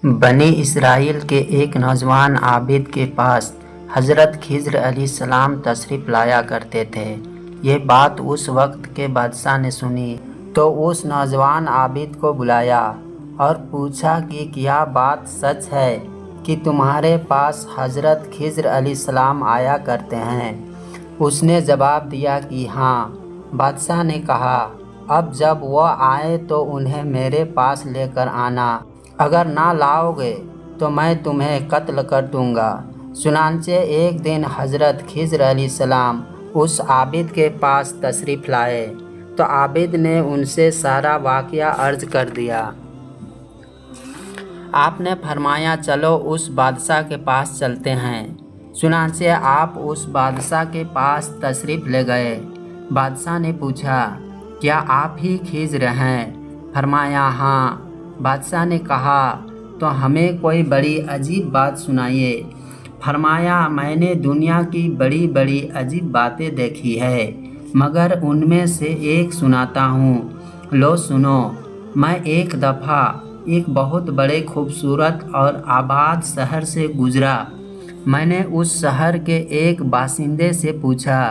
بنی اسرائیل کے ایک نوجوان عابد کے پاس حضرت خضر علیہ السلام تشریف لایا کرتے تھے۔ یہ بات اس وقت کے بادشاہ نے سنی تو اس نوجوان عابد کو بلایا اور پوچھا کہ کیا بات سچ ہے کہ تمہارے پاس حضرت خضر علیہ السلام آیا کرتے ہیں؟ اس نے جواب دیا کہ ہاں۔ بادشاہ نے کہا، اب جب وہ آئے تو انہیں میرے پاس لے کر آنا، اگر نہ لاؤ گے تو میں تمہیں قتل کر دوں گا۔ چنانچہ ایک دن حضرت خضر علیہ السلام اس عابد کے پاس تشریف لائے تو عابد نے ان سے سارا واقعہ عرض کر دیا۔ آپ نے فرمایا، چلو اس بادشاہ کے پاس چلتے ہیں۔ چنانچہ آپ اس بادشاہ کے پاس تشریف لے گئے۔ بادشاہ نے پوچھا، کیا آپ ہی خضر ہیں؟ فرمایا، ہاں۔ بادشاہ نے کہا، تو ہمیں کوئی بڑی عجیب بات سنائیے۔ فرمایا، میں نے دنیا کی بڑی بڑی عجیب باتیں دیکھی ہے، مگر ان میں سے ایک سناتا ہوں، لو سنو۔ میں ایک دفعہ ایک بہت بڑے خوبصورت اور آباد شہر سے گزرا۔ میں نے اس شہر کے ایک باشندے سے پوچھا،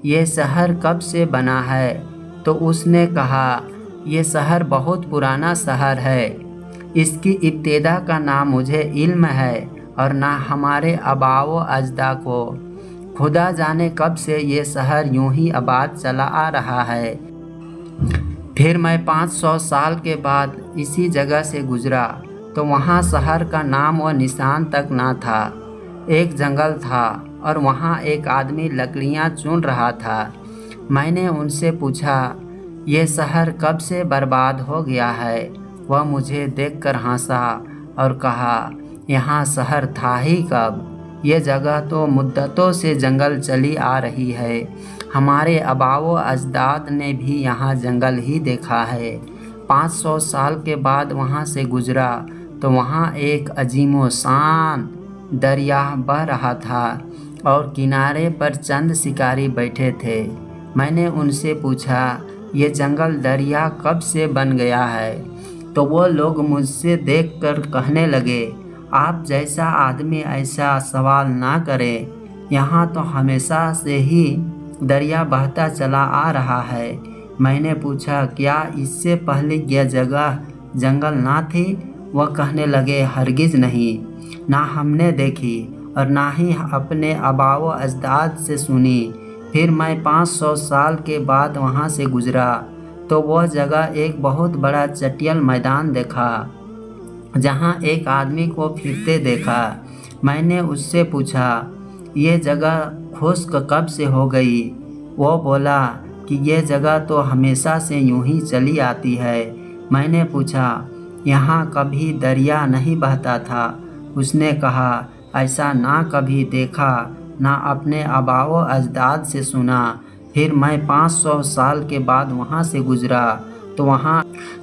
یہ شہر کب سے بنا ہے؟ تو اس نے کہا، یہ شہر بہت پرانا شہر ہے، اس کی ابتدا کا نہ مجھے علم ہے اور نہ ہمارے آباء و اجداد کو۔ خدا جانے کب سے یہ شہر یوں ہی آباد چلا آ رہا ہے۔ پھر میں 500 سال کے بعد اسی جگہ سے گزرا تو وہاں شہر کا نام و نشان تک نہ تھا۔ ایک جنگل تھا اور وہاں ایک آدمی لکڑیاں چن رہا تھا۔ میں نے ان سے پوچھا، یہ شہر کب سے برباد ہو گیا ہے؟ وہ مجھے دیکھ کر ہنسا اور کہا، یہاں شہر تھا ہی کب؟ یہ جگہ تو مدتوں سے جنگل چلی آ رہی ہے۔ ہمارے آباء و اجداد نے بھی یہاں جنگل ہی دیکھا ہے۔ 500 سال کے بعد وہاں سے گزرا تو وہاں ایک عظیم و شان دریا بہہ رہا تھا اور کنارے پر چند شکاری بیٹھے تھے۔ میں نے ان سے پوچھا، یہ جنگل دریا کب سے بن گیا ہے؟ تو وہ لوگ مجھ سے دیکھ کر کہنے لگے، آپ جیسا آدمی ایسا سوال نہ کرے، یہاں تو ہمیشہ سے ہی دریا بہتا چلا آ رہا ہے۔ میں نے پوچھا، کیا اس سے پہلے یہ جگہ جنگل نہ تھی؟ وہ کہنے لگے، ہرگز نہیں، نہ ہم نے دیکھی اور نہ ہی اپنے آباء و اجداد سے سنی۔ پھر میں 500 سال کے بعد وہاں سے گزرا تو وہ جگہ ایک بہت بڑا چٹیل میدان دیکھا جہاں ایک آدمی کو پھرتے دیکھا۔ میں نے اس سے پوچھا، یہ جگہ خشک کب سے ہو گئی؟ وہ بولا کہ یہ جگہ تو ہمیشہ سے یوں ہی چلی آتی ہے۔ میں نے پوچھا، یہاں کبھی دریا نہیں بہتا تھا؟ اس نے کہا، ایسا نہ کبھی دیکھا نہ اپنے آباء و اجداد سے سنا۔ پھر میں 500 سال کے بعد وہاں سے گزرا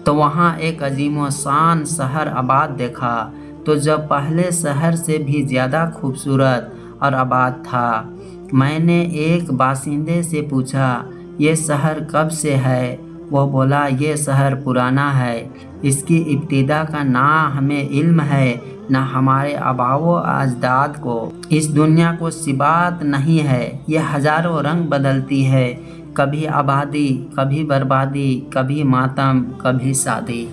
تو وہاں ایک عظیم و شان شہر آباد دیکھا، تو جب پہلے شہر سے بھی زیادہ خوبصورت اور آباد تھا۔ میں نے ایک باشندے سے پوچھا، یہ شہر کب سے ہے؟ وہ بولا، یہ شہر پرانا ہے، اس کی ابتدا کا نہ ہمیں علم ہے نہ ہمارے آباء و اجداد کو۔ اس دنیا کو ثبات نہیں ہے، یہ ہزاروں رنگ بدلتی ہے، کبھی آبادی، کبھی بربادی، کبھی ماتم، کبھی شادی۔